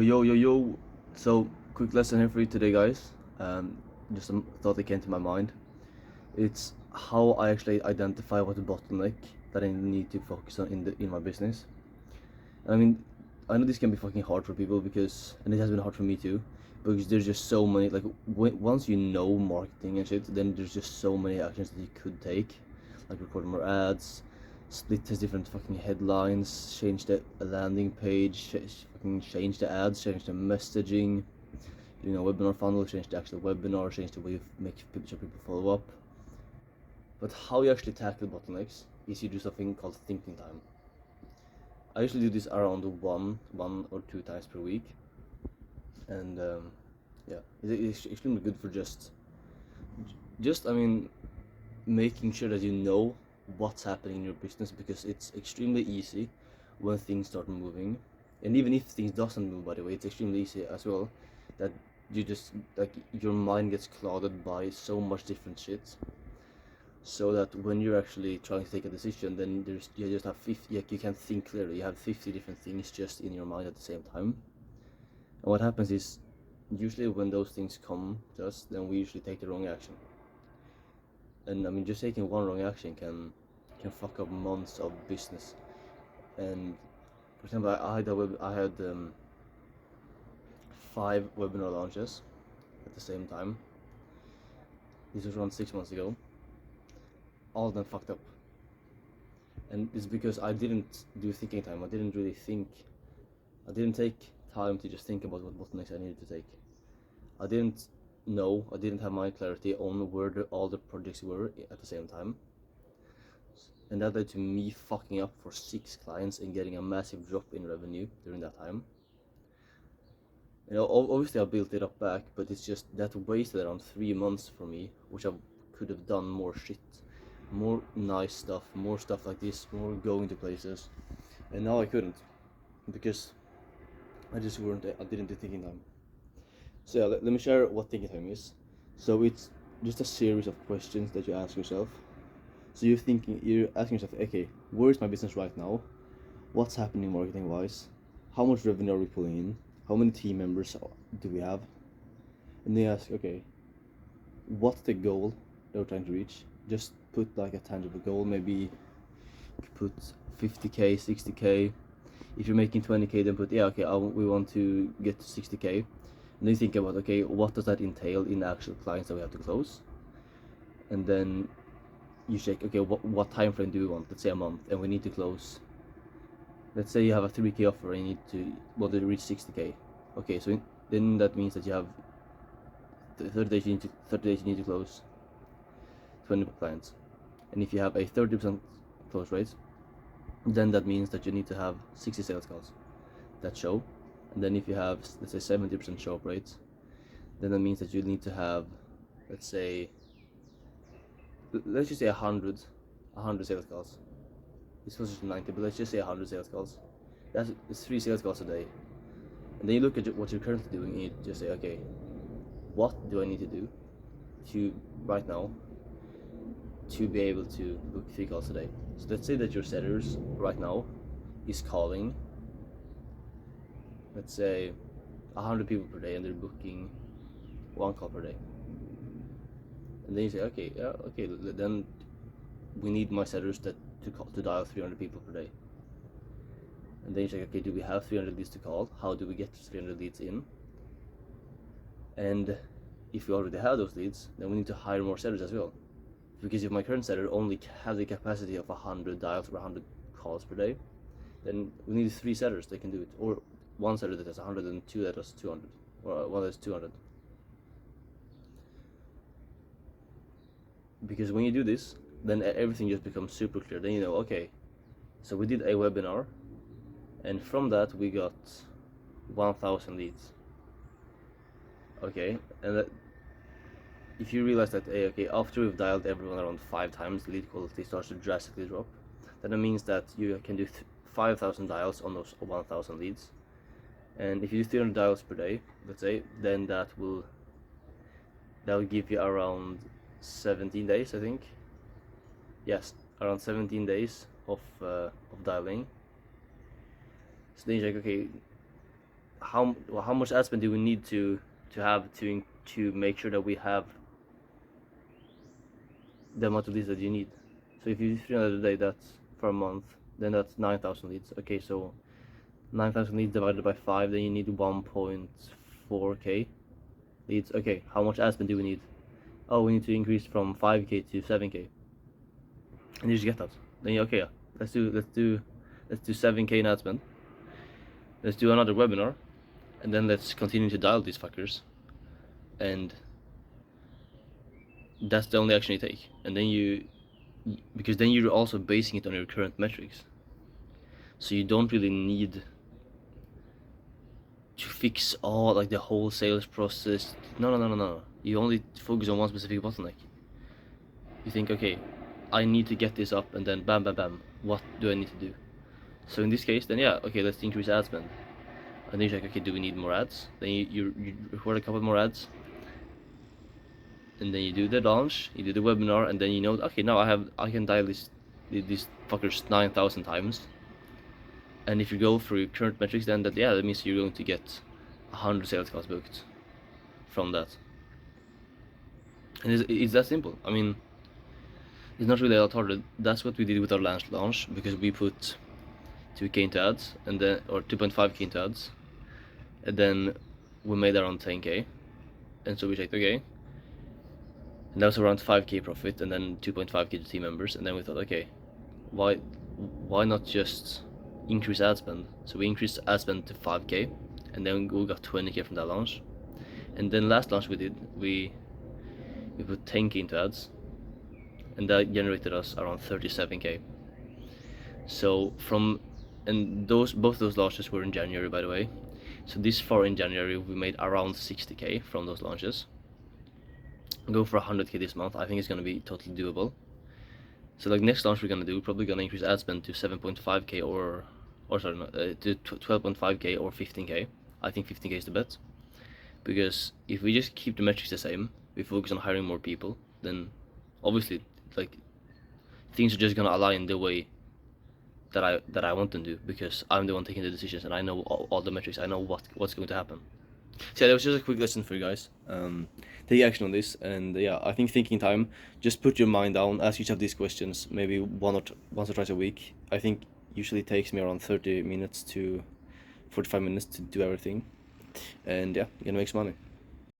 Yo. So, quick lesson here for you today, guys. Just a thought that came to my mind. It's how I actually identify what the bottleneck that I need to focus on in my business. I mean, I know this can be fucking hard for people and it has been hard for me too, because there's just so many, once you know marketing and shit, then there's just so many actions that you could take, like recording more ads, split test different fucking headlines, change the landing page, fucking change the ads, change the messaging, webinar funnel, change the actual webinar, change the way you make sure people follow up. But how you actually tackle bottlenecks is you do something called thinking time. I usually do this around one or two times per week, and yeah, it's extremely good for just making sure that you know what's happening in your business, because it's extremely easy when things start moving, and even if things doesn't move, by the way, it's extremely easy as well that you just your mind gets clouded by so much different shit, so that when you're actually trying to take a decision, then you just have 50, you can't think clearly, you have 50 different things just in your mind at the same time. And what happens is, usually when those things come to us, then we usually take the wrong action. And I mean, just taking one wrong action can fuck up months of business. And for example, I had 5 webinar launches at the same time. This was around 6 months ago. All of them fucked up, and it's because I didn't do thinking time. I didn't really think. I didn't take time to just think about what bottlenecks I needed to take. I didn't know. I didn't have my clarity on where all the projects were at the same time, and that led to me fucking up for 6 clients and getting a massive drop in revenue during that time. Obviously I built it up back, but it's just that wasted around 3 months for me, which I could have done more shit, more nice stuff, more stuff like this, more going to places, and now I couldn't, because I didn't do thinking time. So yeah, let me share what thinking time is. So it's just a series of questions that you ask yourself. So you're asking yourself, okay, where is my business right now? What's happening marketing wise? How much revenue are we pulling in? How many team members do we have? And then you ask, okay, what's the goal that we're trying to reach? Just put like a tangible goal. Maybe you could put 50k, 60k. If you're making 20k, then put, we want to get to 60k. And then you think about, okay, what does that entail in actual clients that we have to close? And then you check, okay, what time frame do we want? Let's say a month, and we need to close. Let's say you have a 3k offer and you need to reach 60k. Okay, so then that means that you have 30 days you need to close 20 clients. And if you have a 30% close rate, then that means that you need to have 60 sales calls that show. And then if you have, let's say, 70% show up rate, then that means that you need to have, let's just say 100 sales calls. It's closer to 90, but let's just say 100 sales calls. It's 3 sales calls a day. And then you look at what you're currently doing, and you just say, okay, what do I need to do right now to be able to book 3 calls a day? So let's say that your sellers right now is calling, let's say, 100 people per day, and they're booking 1 call per day. And then you say, okay, then we need my sellers to dial 300 people per day. And then you say, okay, do we have 300 leads to call? How do we get 300 leads in? And if we already have those leads, then we need to hire more sellers as well. Because if my current seller only has the capacity of 100 dials or 100 calls per day, then we need 3 sellers that can do it, or 1 seller that has 100 and 2 that has 200, or 1 that has 200. Because when you do this, then everything just becomes super clear. Then you know, okay, so we did a webinar, and from that we got 1,000 leads. Okay, and if you realize that, after we've dialed everyone around 5 times, the lead quality starts to drastically drop, then it means that you can do 5,000 dials on those 1,000 leads. And if you do 300 dials per day, let's say, then that will give you around 17 days, I think. Yes, around 17 days of dialing. So then you check, okay, how much ad spend do we need to have to make sure that we have the amount of leads that you need. So if you do 300 a day, that's for a month, then that's 9,000 leads. Okay, so 9,000 leads divided by 5, then you need 1.4k leads. Okay, how much ad spend do we need? Oh, we need to increase from 5k to 7k, and you just get that. Then you, okay, yeah, let's do 7k in ad spend. Let's do another webinar, and then let's continue to dial these fuckers, and that's the only action you take. And then because then you're also basing it on your current metrics, so you don't really need to fix all like the whole sales process. No. You only focus on one specific bottleneck. You think, okay, I need to get this up, and then bam, what do I need to do? So in this case, then yeah, okay, let's increase ad spend. And then you're like, okay, do we need more ads? Then you record a couple more ads, and then you do the launch, you do the webinar, and then you know, okay, now I can dial these fuckers 9,000 times. And if you go through your current metrics, then that means you're going to get 100 sales calls booked from that. And it's that simple. I mean, it's not really a lot harder. That's what we did with our launch, because we put 2k into ads, and then, or 2.5k into ads, and then we made around 10k, and so we checked, okay, and that was around 5k profit, and then 2.5k to team members, and then we thought, okay, why not just increase ad spend? So we increased ad spend to 5k, and then we got 20k from that launch. And then last launch we did, we put 10k into ads, and that generated us around 37k. So both those launches were in January, by the way. So this far in January we made around 60k from those launches. Go for 100k this month. I think it's gonna be totally doable. So like next launch we're gonna do, we're probably gonna increase ad spend to 7.5k to 12.5k or 15k. I think 15k is the bet, because if we just keep the metrics the same, we focus on hiring more people, then obviously like things are just gonna align the way that I want them to, because I'm the one taking the decisions, and I know all the metrics. I know what's going to happen. So yeah, that was just a quick lesson for you guys. Take action on this, and yeah, I think thinking time. Just put your mind down, ask yourself these questions, maybe once or twice a week. I think usually takes me around 30 minutes to 45 minutes to do everything, and yeah, you're gonna make some money.